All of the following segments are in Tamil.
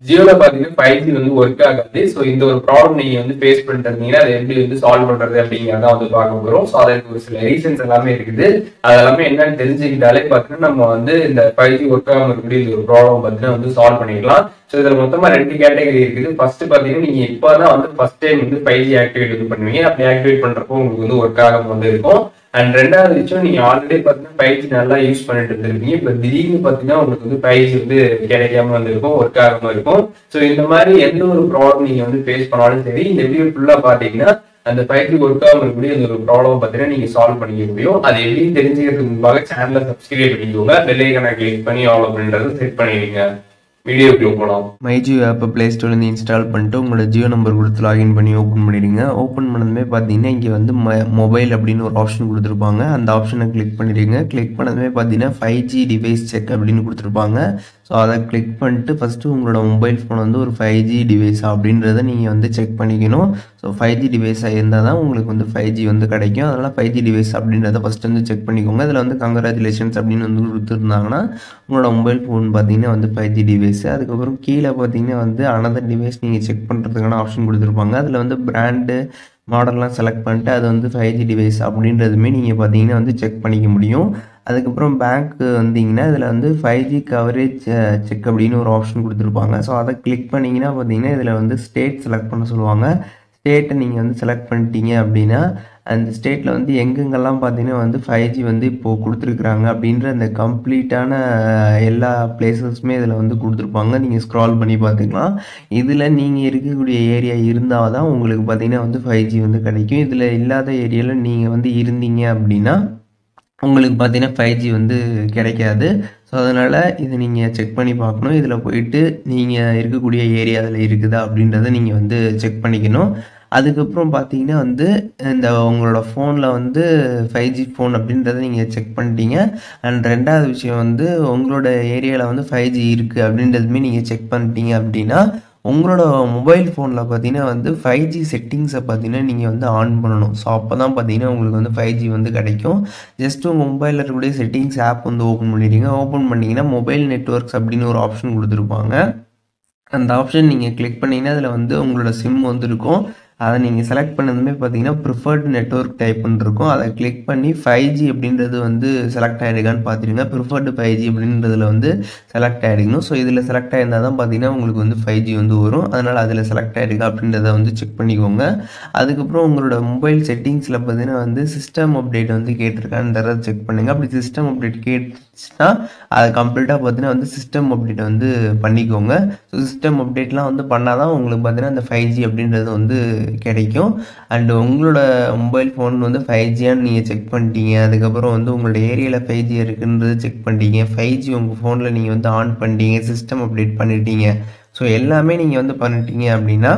ஜியோல பாத்தீங்கன்னா 5G வந்து ஒர்க் ஆகாது. ஸோ இந்த ஒரு ப்ராப்ளம் நீங்க வந்து ஃபேஸ் பண்ணிட்டு இருந்தீங்கன்னா அதை எப்படி வந்து சால்வ் பண்றது அப்படிங்கிறத வந்து பார்க்க போறோம். ஸோ அதுக்கு ஒரு சில ரீசன்ஸ் எல்லாமே இருக்குது. அது எல்லாமே என்னன்னு தெரிஞ்சுக்கிட்டாலே பாத்தீங்கன்னா நம்ம வந்து இந்த 5G ஒர்க் ஆகாம இருக்கக்கூடிய இந்த ஒரு ப்ராப்ளம் பாத்தீங்கன்னா வந்து சால்வ் பண்ணிக்கலாம். ஸோ இதுல மொத்தமா 2 கேட்டகரி இருக்குது. ஃபர்ஸ்ட் பாத்தீங்கன்னா நீங்க இப்பதான் வந்து ஃபர்ஸ்ட் டைம் வந்து 5G ஆக்டிவேட் வந்து பண்ணுவீங்க. அப்படி ஆக்டிவேட் பண்றப்போ உங்களுக்கு வந்து ஒர்க் ஆகாம வந்து இருக்கும். அண்ட் ரெண்டாவது விஷயம், நீங்க ஆல்ரெடி பாத்தீங்கன்னா 5G நல்லா யூஸ் பண்ணிட்டு இருந்திருப்பீங்க. இப்ப திடீர்னு பாத்தீங்கன்னா உங்களுக்கு வந்து 5G வந்து கிடைக்காம வந்து இருக்கும், ஒர்க் ஆகாம இருக்கும். ஸோ இந்த மாதிரி எந்த ஒரு ப்ராப்ளம் நீங்க வந்து ஃபேஸ் பண்ணாலும் சரி, இந்த வீடியோ ஃபுல்லா பாத்தீங்கன்னா அந்த 5G ஒர்க் ஆகாம இருக்கக்கூடிய அந்த ஒரு ப்ராப்ளம் பாத்தீங்கன்னா நீங்க சால்வ் பண்ணிக்க முடியும். அது எப்படின்னு தெரிஞ்சுக்கிறதுக்கு முன்பாக சேனலை சப்ஸ்கிரைப் பண்ணிக்கோங்க, பெல் ஐகானை கிளிக் பண்ணி ஆல் அப்படின்றத செட் பண்ணிடுங்க. வீடியோக்குள்ள போகலாம். மை ஜியோ ஆப்பை ப்ளே ஸ்டோர்லேருந்து இன்ஸ்டால் பண்ணிட்டு உங்களோட ஜியோ நம்பர் கொடுத்து லாகின் பண்ணி ஓப்பன் பண்ணிடுங்க. ஓப்பன் பண்ணதுமே பார்த்தீங்கன்னா இங்கே வந்து மொபைல் அப்படின்னு ஒரு ஆப்ஷன் கொடுத்துருப்பாங்க. அந்த ஆப்ஷனை கிளிக் பண்ணிடுங்க. கிளிக் பண்ணதுமே பார்த்தீங்கன்னா 5G டிவைஸ் செக் அப்படின்னு கொடுத்துருப்பாங்க. ஸோ அதை கிளிக் பண்ணிட்டு ஃபஸ்ட்டு உங்களோட மொபைல் ஃபோன் வந்து ஒரு 5G டிவைஸா அப்படின்றத நீங்கள் வந்து செக் பண்ணிக்கணும். ஸோ 5G டிவைஸாக இருந்தால் தான் உங்களுக்கு வந்து 5G வந்து கிடைக்கும். அதனால் 5G டிவைஸ் அப்படின்றத ஃபஸ்ட்டு வந்து செக் பண்ணிக்கோங்க. இதில் வந்து கங்க்ராச்சுலேஷன்ஸ் அப்படின்னு வந்து கொடுத்துருந்தாங்கன்னா உங்களோட மொபைல் ஃபோன் பார்த்தீங்கன்னா வந்து 5G டிவைஸ். அதுக்கப்புறம் கீழே பார்த்தீங்கன்னா வந்து அனதர் டிவைஸ் நீங்கள் செக் பண்ணுறதுக்கான ஆப்ஷன் கொடுத்துருப்பாங்க. அதில் வந்து பிராண்டு மாடல்லாம் செலக்ட் பண்ணிட்டு அது வந்து 5G டிவைஸ் அப்படின்றதுமே நீங்கள் பார்த்தீங்கன்னா வந்து செக் பண்ணிக்க முடியும். அதுக்கப்புறம் பேங்க்கு வந்தீங்கன்னா இதில் வந்து 5G கவரேஜ் செக் அப்படின்னு ஒரு ஆப்ஷன் கொடுத்துருப்பாங்க. ஸோ அதை கிளிக் பண்ணிங்கன்னா பார்த்தீங்கன்னா இதில் வந்து ஸ்டேட் செலக்ட் பண்ண சொல்லுவாங்க. ஸ்டேட்டை நீங்கள் வந்து செலக்ட் பண்ணிட்டீங்க அப்படின்னா அந்த ஸ்டேட்டில் வந்து எங்கெங்கெல்லாம் பார்த்தீங்கன்னா வந்து 5G வந்து இப்போது கொடுத்துருக்குறாங்க அப்படின்ற அந்த கம்ப்ளீட்டான எல்லா பிளேசஸுமே இதில் வந்து கொடுத்துருப்பாங்க. நீங்கள் ஸ்க்ரால் பண்ணி பார்த்துக்கலாம். இதில் நீங்கள் இருக்கக்கூடிய ஏரியா இருந்தால் தான் உங்களுக்கு பார்த்தீங்கன்னா வந்து 5G வந்து கிடைக்கும். இதில் இல்லாத ஏரியாவில் நீங்கள் வந்து இருந்தீங்க அப்படின்னா உங்களுக்கு பார்த்தீங்கன்னா 5G வந்து கிடைக்காது. ஸோ அதனால் இதை நீங்கள் செக் பண்ணி பார்க்கணும். இதில் போயிட்டு நீங்கள் இருக்கக்கூடிய ஏரியா அதில் இருக்குதா அப்படின்றத நீங்கள் வந்து செக் பண்ணிக்கணும். அதுக்கப்புறம் பார்த்தீங்கன்னா வந்து இந்த உங்களோட ஃபோனில் வந்து 5G ஃபோன் அப்படின்றத நீங்கள் செக் பண்ணிட்டீங்க. அண்ட் ரெண்டாவது விஷயம் வந்து உங்களோட ஏரியாவில் வந்து 5G இருக்குது அப்படின்றதுமே நீங்கள் செக் பண்ணிட்டீங்க அப்படின்னா உங்களோட மொபைல் ஃபோனில் பார்த்தீங்கன்னா வந்து 5G செட்டிங்ஸை பார்த்தீங்கன்னா நீங்கள் வந்து ஆன் பண்ணணும். ஸோ அப்போ தான் பார்த்தீங்கன்னா உங்களுக்கு வந்து 5G வந்து கிடைக்கும். ஜஸ்ட் உங்கள் மொபைலில் இருக்கக்கூடிய செட்டிங்ஸ் ஆப் வந்து ஓப்பன் பண்ணிடுங்க. ஓப்பன் பண்ணிங்கன்னா மொபைல் நெட்ஒர்க்ஸ் அப்படின்னு ஒரு ஆப்ஷன் கொடுத்துருப்பாங்க. அந்த ஆப்ஷன் நீங்கள் கிளிக் பண்ணிங்கன்னா அதில் வந்து உங்களோட சிம் வந்து இருக்கும். அதை நீங்கள் செலக்ட் பண்ணதுமே பார்த்தீங்கன்னா ப்ரிஃபர்டு நெட்ஒர்க் டைப்னு இருக்கும். அதை கிளிக் பண்ணி 5G அப்படின்றது வந்து செலக்ட் ஆகிடுக்கான்னு பார்த்துருங்க. ப்ரிஃபர்டு 5G அப்படின்றதுல வந்து செலக்ட் ஆகிடணும். ஸோ இதில் செலக்ட் ஆகிருந்தால் தான் பார்த்தீங்கன்னா உங்களுக்கு வந்து 5G வந்து வரும். அதனால் அதில் செலக்ட் ஆகிருக்கா அப்படின்றத வந்து செக் பண்ணிக்கோங்க. அதுக்கப்புறம் உங்களோட மொபைல் செட்டிங்ஸில் பார்த்தீங்கன்னா வந்து சிஸ்டம் அப்டேட் வந்து கேட்டிருக்கான்றதை செக் பண்ணுங்கள். அப்படி சிஸ்டம் அப்டேட் கேட்டுச்சுன்னா அதை கம்ப்ளீட்டாக பார்த்தீங்கன்னா வந்து சிஸ்டம் அப்டேட் வந்து பண்ணிக்கோங்க. ஸோ சிஸ்டம் அப்டேட்லாம் வந்து பண்ணால் தான் உங்களுக்கு பார்த்தீங்கன்னா அந்த 5G அப்படின்றது வந்து கிடைக்கும். அண்டு உங்களோட மொபைல் ஃபோன் வந்து 5Gன்னு நீங்கள் செக் பண்ணிட்டீங்க. அதுக்கப்புறம் வந்து உங்களோட ஏரியாவில் 5G இருக்குன்றது செக் பண்ணிட்டீங்க. 5G உங்கள் ஃபோனில் நீங்கள் வந்து ஆன் பண்ணிட்டீங்க. சிஸ்டம் அப்டேட் பண்ணிட்டீங்க. ஸோ எல்லாமே நீங்கள் வந்து பண்ணிட்டீங்க அப்படின்னா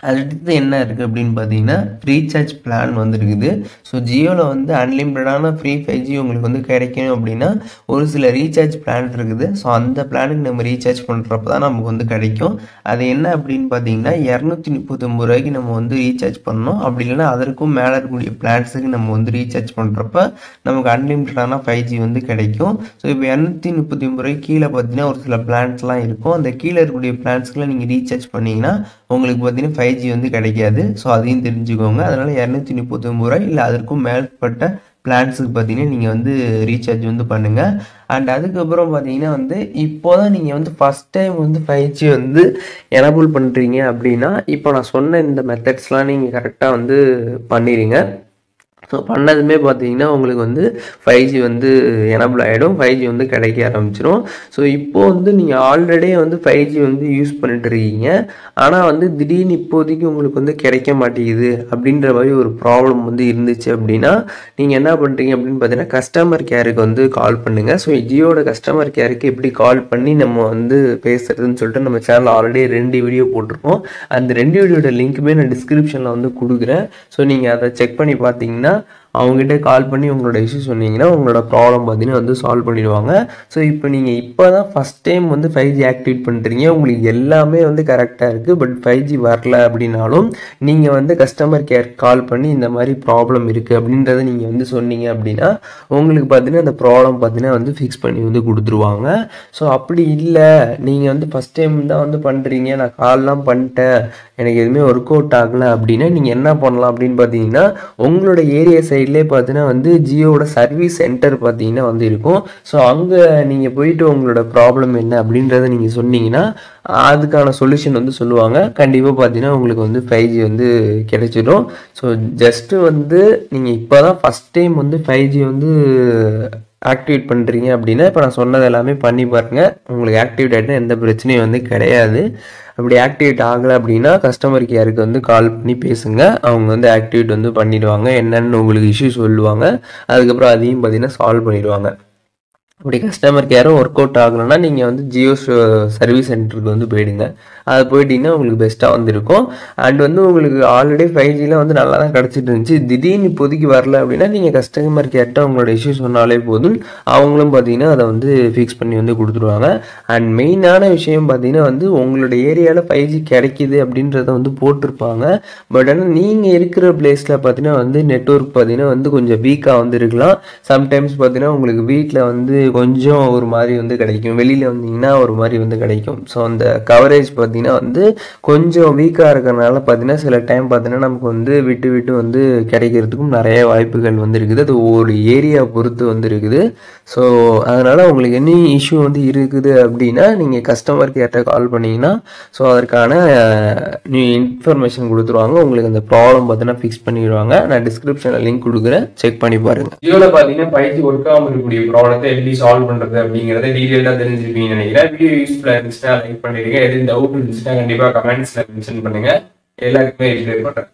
அடுத்தது என்ன இருக்குது அப்படின்னு பார்த்தீங்கன்னா ரீசார்ஜ் பிளான் வந்து இருக்குது. ஸோ ஜியோவில் வந்து அன்லிமிட்டடான ஃப்ரீ 5G உங்களுக்கு வந்து கிடைக்கணும் அப்படின்னா ஒரு சில ரீசார்ஜ் பிளான் இருக்குது. ஸோ அந்த பிளானுக்கு நம்ம ரீசார்ஜ் பண்ணுறப்ப தான் நமக்கு வந்து கிடைக்கும். அது என்ன அப்படின்னு பார்த்தீங்கன்னா 239 ரூபாய்க்கு நம்ம வந்து ரீசார்ஜ் பண்ணணும். அப்படி இல்லைன்னா அதற்கும் மேலே இருக்கக்கூடிய பிளான்ஸுக்கு நம்ம வந்து ரீசார்ஜ் பண்ணுறப்ப நமக்கு அன்லிமிட்டடான 5G வந்து கிடைக்கும். ஸோ இப்போ 239 ரூபாய்க்கு கீழே பார்த்தீங்கன்னா ஒரு சில பிளான்ஸ்லாம் இருக்கும். அந்த கீழே இருக்கக்கூடிய பிளான்ஸ்க்குலாம் நீங்கள் ரீசார்ஜ் பண்ணிங்கன்னா உங்களுக்கு பார்த்தீங்கன்னா 5G வந்து கிடைக்காது. ஸோ அதையும் தெரிஞ்சுக்கோங்க. அதனால் 239 ரூபாய் இல்லை அதற்கும் மேற்பட்ட பிளான்ஸுக்கு பார்த்தீங்கன்னா நீங்கள் வந்து ரீசார்ஜ் வந்து பண்ணுங்கள். அண்ட் அதுக்கப்புறம் பார்த்தீங்கன்னா வந்து இப்போ தான் நீங்கள் வந்து ஃபஸ்ட் டைம் வந்து 5G வந்து எனபிள் பண்ணுறீங்க அப்படின்னா இப்போ நான் சொன்ன இந்த மெத்தட்ஸ்லாம் நீங்கள் கரெக்டாக வந்து பண்ணிடுங்க. ஸோ பண்ணதுமே பார்த்தீங்கன்னா உங்களுக்கு வந்து 5G வந்து எனபிள் ஆகிடும். 5G வந்து கிடைக்க ஆரம்பிச்சிடும். ஸோ இப்போது வந்து நீங்கள் ஆல்ரெடி வந்து 5G வந்து யூஸ் பண்ணிட்டு இருக்கீங்க. ஆனால் வந்து திடீர்னு இப்போதைக்கு உங்களுக்கு வந்து கிடைக்க மாட்டேங்குது அப்படின்ற மாதிரி ஒரு ப்ராப்ளம் வந்து இருந்துச்சு அப்படின்னா நீங்கள் என்ன பண்ணுறீங்க அப்படின்னு பார்த்தீங்கன்னா கஸ்டமர் கேருக்கு வந்து கால் பண்ணுங்கள். ஸோ ஜியோட கஸ்டமர் கேருக்கு எப்படி கால் பண்ணி நம்ம வந்து பேசுகிறதுன்னு சொல்லிட்டு நம்ம சேனல் ஆல்ரெடி 2 வீடியோ போட்டிருக்கோம். அந்த 2 வீடியோட லிங்க்குமே நான் டிஸ்கிரிப்ஷனில் வந்து கொடுக்குறேன். ஸோ நீங்கள் அதை செக் பண்ணி பார்த்தீங்கன்னா அவங்ககிட்ட கால் பண்ணி உங்களோட இஷ்யூ சொன்னீங்கன்னா உங்களோட ப்ராப்ளம் பார்த்தீங்கன்னா வந்து சால்வ் பண்ணிடுவாங்க. ஸோ இப்போ நீங்கள் இப்போ தான் ஃபஸ்ட் டைம் வந்து 5G ஆக்டிவேட் பண்ணுறீங்க, உங்களுக்கு எல்லாமே வந்து கரெக்டாக இருக்குது, பட் 5G வரல அப்படின்னாலும் நீங்கள் வந்து கஸ்டமர் கேர் கால் பண்ணி இந்த மாதிரி ப்ராப்ளம் இருக்குது அப்படின்றத நீங்கள் வந்து சொன்னீங்க அப்படின்னா உங்களுக்கு பார்த்தீங்கன்னா அந்த ப்ராப்ளம் பார்த்தீங்கன்னா வந்து ஃபிக்ஸ் பண்ணி வந்து கொடுத்துருவாங்க. ஸோ அப்படி இல்லை, நீங்கள் வந்து ஃபஸ்ட் டைம் தான் வந்து பண்ணுறீங்க, நான் கால்லாம் பண்ணிட்டேன், எனக்கு எதுவுமே ஒர்க் அவுட் ஆகலை அப்படின்னா நீங்கள் என்ன பண்ணலாம் அப்படின்னு பார்த்தீங்கன்னா உங்களோட ஏரியா சைட்லேயே பார்த்தீங்கன்னா வந்து ஜியோட சர்வீஸ் சென்டர் பார்த்தீங்கன்னா வந்து இருக்கும். ஸோ அங்கே நீங்கள் போயிட்டு உங்களோட ப்ராப்ளம் என்ன அப்படின்றத நீங்கள் சொன்னீங்கன்னா அதுக்கான சொல்யூஷன் வந்து சொல்லுவாங்க. கண்டிப்பாக பார்த்தீங்கன்னா உங்களுக்கு வந்து 5G வந்து கிடைச்சிடும். ஸோ ஜஸ்ட்டு வந்து நீங்கள் இப்போ தான் ஃபஸ்ட் டைம் வந்து 5G வந்து ஆக்டிவேட் பண்ணுறீங்க அப்படின்னா இப்போ நான் சொன்னது எல்லாமே பண்ணி பாருங்கள், உங்களுக்கு ஆக்டிவேட் ஆகிட்டா எந்த பிரச்சனையும் வந்து கிடையாது. அப்படி ஆக்டிவேட் ஆகலை அப்படின்னா கஸ்டமர் கேருக்கு வந்து கால் பண்ணி பேசுங்க, அவங்க வந்து ஆக்டிவேட் வந்து பண்ணிடுவாங்க, என்னென்னு உங்களுக்கு இஷ்யூ சொல்லுவாங்க, அதுக்கப்புறம் அதையும் பார்த்தீங்கன்னா சால்வ் பண்ணிடுவாங்க. அப்படி கஸ்டமர் கேரும் ஒர்க் அவுட் ஆகலைன்னா நீங்கள் வந்து ஜியோ சர்வீஸ் சென்டருக்கு வந்து போயிடுங்க. அது போயிட்டீங்கன்னா உங்களுக்கு பெஸ்ட்டாக வந்து இருக்கும். அண்ட் வந்து உங்களுக்கு ஆல்ரெடி 5Gலாம் வந்து நல்லா தான் கிடச்சிட்டு இருந்துச்சு, திடீர்னு இப்போதைக்கு வரல அப்படின்னா நீங்கள் கஸ்டமர் கேர்ட்ட உங்களோட இஷ்யூ சொன்னாலே போதும், அவங்களும் பார்த்தீங்கன்னா அதை வந்து ஃபிக்ஸ் பண்ணி வந்து கொடுத்துருவாங்க. அண்ட் மெயினான விஷயம் பார்த்தீங்கன்னா வந்து உங்களோட ஏரியாவில் 5G கிடைக்கிது அப்படின்றத வந்து போட்டிருப்பாங்க. பட் ஆனால் நீங்கள் இருக்கிற பிளேஸில் பார்த்தீங்கன்னா வந்து நெட்வொர்க் பார்த்தீங்கன்னா வந்து கொஞ்சம் வீக்காக வந்து இருக்கலாம். சம்டைம்ஸ் பார்த்தீங்கன்னா உங்களுக்கு வீட்டில் வந்து கொஞ்சம் ஒரு மாதிரி வந்து கிடைக்கும், வெளியில் வந்தீங்கன்னா ஒரு மாதிரி வந்து கிடைக்கும். ஸோ அந்த கவரேஜ் பார்த்தீங்கன்னா வந்து கொஞ்சம் வீக்காக இருக்கிறனால பார்த்தீங்கன்னா சில டைம் பார்த்தீங்கன்னா நமக்கு வந்து விட்டு விட்டு வந்து கிடைக்கிறதுக்கும் நிறைய வாய்ப்புகள் வந்து இருக்குது. அது ஒரு ஏரியா பொறுத்து வந்து இருக்குது. ஸோ அதனால் உங்களுக்கு என்ன இஷ்யூ வந்து இருக்குது அப்படின்னா நீங்கள் கஸ்டமர் கேர்ட்ட கால் பண்ணிங்கன்னா ஸோ அதற்கான இன்ஃபர்மேஷன் கொடுத்துருவாங்க, உங்களுக்கு அந்த ப்ராப்ளம் பார்த்தீங்கன்னா ஃபிக்ஸ் பண்ணிடுவாங்க. நான் டிஸ்கிரிப்ஷனில் லிங்க் கொடுக்குறேன், செக் பண்ணி பாருங்கள். ஜியோல பார்த்தீங்கன்னா 5G ஒர்க் ஆகாமல் இருக்கக்கூடிய ப்ராப்ளத்தை எப்படி சால்வ் பண்ணுறது அப்படிங்கிறத டீட்டெயிலாக தெரிஞ்சுப்பீங்கன்னு நினைக்கிறேன். வீடியோ யூஸ்ஃபுல்லாக இருந்துச்சுன்னா லைக் பண்ணிடுங்க, எதுவும் டவுட் இருந்துச்சுன்னா கண்டிப்பாக கமெண்ட்ஸில் மென்ஷன் பண்ணுங்கள், எல்லாருக்குமே ரிப்ளை பண்ணுறேன்.